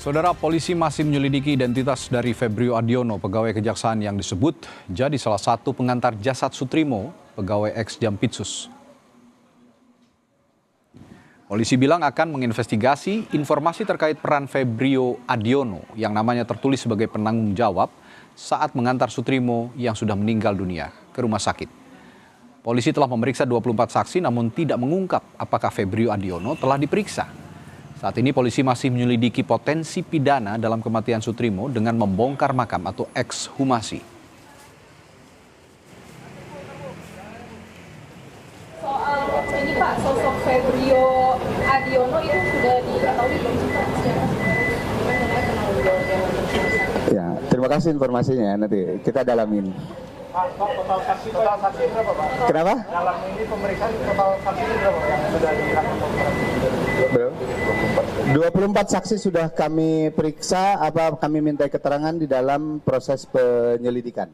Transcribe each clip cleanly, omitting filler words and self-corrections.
Saudara, polisi masih menyelidiki identitas dari Febrio Adiono, pegawai kejaksaan yang disebut jadi salah satu pengantar jasad Sutrimo, pegawai ex Jampitsus. Polisi bilang akan menginvestigasi informasi terkait peran Febrio Adiono yang namanya tertulis sebagai penanggung jawab saat mengantar Sutrimo yang sudah meninggal dunia ke rumah sakit. Polisi telah memeriksa 24 saksi namun tidak mengungkap apakah Febrio Adiono telah diperiksa. Saat ini polisi masih menyelidiki potensi pidana dalam kematian Sutrimo dengan membongkar makam atau ekshumasi. Soal ini Pak, sosok Febrio Adiono itu sudah diketahui belum sih Pak? Ya, terima kasih informasinya, nanti kita dalamin. Total saksi berapa Pak? Kenapa? Dalam ini pemeriksaan total saksi berapa yang sudah dilakukan? 24 saksi sudah kami periksa, kami minta keterangan di dalam proses penyelidikan.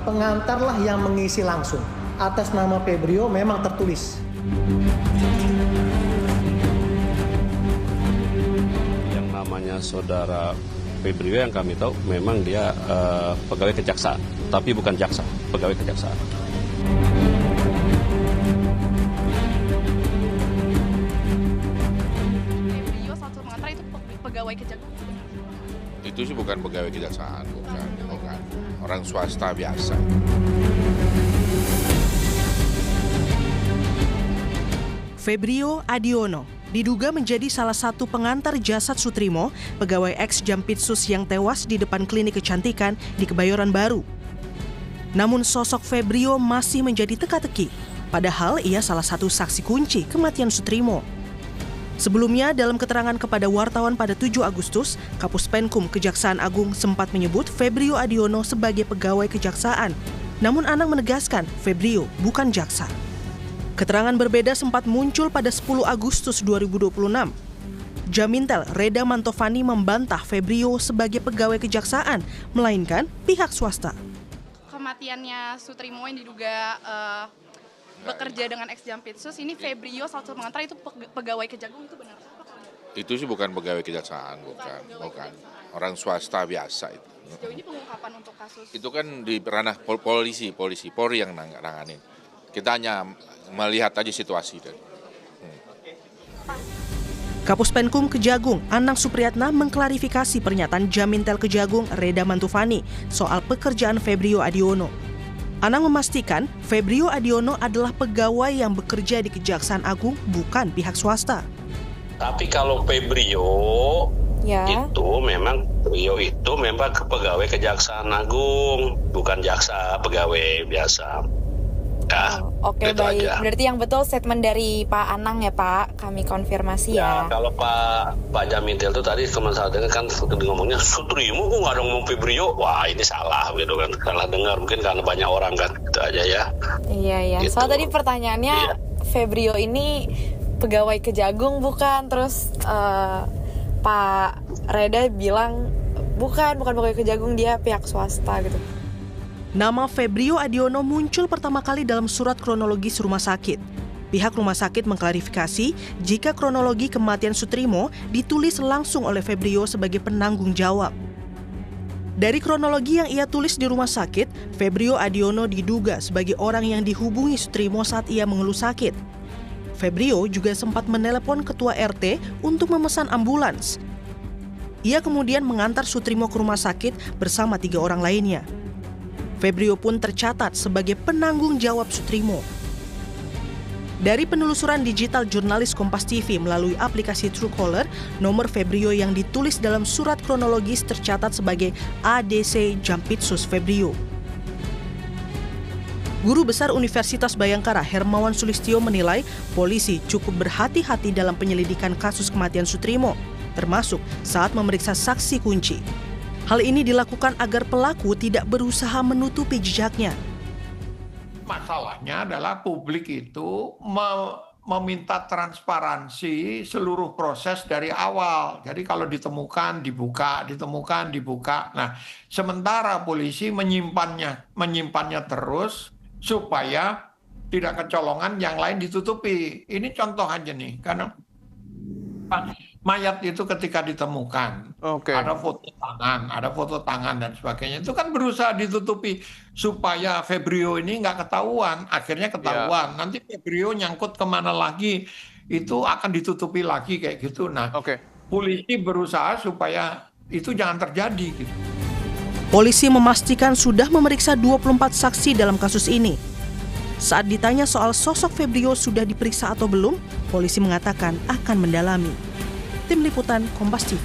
Pengantarlah yang mengisi langsung. Atas nama Febrio memang tertulis. Yang namanya saudara Febrio yang kami tahu memang dia pegawai kejaksaan, tapi bukan jaksa, pegawai kejaksaan. Febrio satu mengantar itu pegawai kejaksaan. Itu sih bukan pegawai kejaksaan, bukan. Orang swasta biasa. Febrio Adiono diduga menjadi salah satu pengantar jasad Sutrimo, pegawai ex Jampitsus yang tewas di depan klinik kecantikan di Kebayoran Baru. Namun sosok Febrio masih menjadi teka-teki, padahal ia salah satu saksi kunci kematian Sutrimo. Sebelumnya, dalam keterangan kepada wartawan pada 7 Agustus, Kapus Penkum Kejaksaan Agung sempat menyebut Febrio Adiono sebagai pegawai kejaksaan. Namun Anang menegaskan Febrio bukan jaksa. Keterangan berbeda sempat muncul pada 10 Agustus 2026. Jamintel Reda Mantovani membantah Febrio sebagai pegawai kejaksaan, melainkan pihak swasta. Kematiannya Sutrimo yang diduga bekerja dengan ex Jampitsus, ini Febrio satu mengantar itu pegawai kejagung, itu benar? Itu sih bukan pegawai kejaksaan, bukan. Orang swasta biasa itu. Sejauh ini pengungkapan untuk kasus? Itu kan di ranah polisi, Polri yang nanganin. Kita hanya melihat aja situasi. Kapus Penkum Kejagung, Anang Supriyatna mengklarifikasi pernyataan Jamintel Kejagung Reda Mantovani soal pekerjaan Febrio Adiono. Anang memastikan Febrio Adiono adalah pegawai yang bekerja di Kejaksaan Agung, bukan pihak swasta. Tapi kalau Febrio itu memang pegawai Kejaksaan Agung, bukan jaksa, pegawai biasa. Oke, baik. Aja. Berarti yang betul statement dari Pak Anang ya Pak, kami konfirmasi ya. Kalau Pak Jamintel itu tadi teman saya dengar kan ngomongnya Sutrimo, kok nggak ada ngomong Febrio, wah ini salah gitu kan, salah dengar mungkin karena banyak orang kan, itu aja ya. Iya. Gitu. Soal tadi pertanyaannya Febrio ini pegawai Kejagung bukan, terus Pak Reda bilang bukan pegawai Kejagung, dia pihak swasta gitu. Nama Febrio Adiono muncul pertama kali dalam surat kronologis rumah sakit. Pihak rumah sakit mengklarifikasi jika kronologi kematian Sutrimo ditulis langsung oleh Febrio sebagai penanggung jawab. Dari kronologi yang ia tulis di rumah sakit, Febrio Adiono diduga sebagai orang yang dihubungi Sutrimo saat ia mengeluh sakit. Febrio juga sempat menelepon ketua RT untuk memesan ambulans. Ia kemudian mengantar Sutrimo ke rumah sakit bersama 3 orang lainnya. Febrio pun tercatat sebagai penanggung jawab Sutrimo. Dari penelusuran digital jurnalis Kompas TV melalui aplikasi Truecaller, nomor Febrio yang ditulis dalam surat kronologis tercatat sebagai ADC Jampitsus Febrio. Guru Besar Universitas Bhayangkara Hermawan Sulistyo menilai polisi cukup berhati-hati dalam penyelidikan kasus kematian Sutrimo, termasuk saat memeriksa saksi kunci. Hal ini dilakukan agar pelaku tidak berusaha menutupi jejaknya. Masalahnya adalah publik itu meminta transparansi seluruh proses dari awal. Jadi kalau ditemukan, dibuka. Nah, sementara polisi menyimpannya terus supaya tidak kecolongan, yang lain ditutupi. Ini contoh aja nih, karena mayat itu ketika ditemukan, ada foto tangan dan sebagainya. Itu kan berusaha ditutupi supaya Febrio ini nggak ketahuan. Akhirnya ketahuan. Nanti Febrio nyangkut kemana lagi, itu akan ditutupi lagi kayak gitu. Nah, polisi berusaha supaya itu jangan terjadi gitu. Polisi memastikan sudah memeriksa 24 saksi dalam kasus ini. Saat ditanya soal sosok Febrio sudah diperiksa atau belum, polisi mengatakan akan mendalami. Tim Liputan Kompas TV.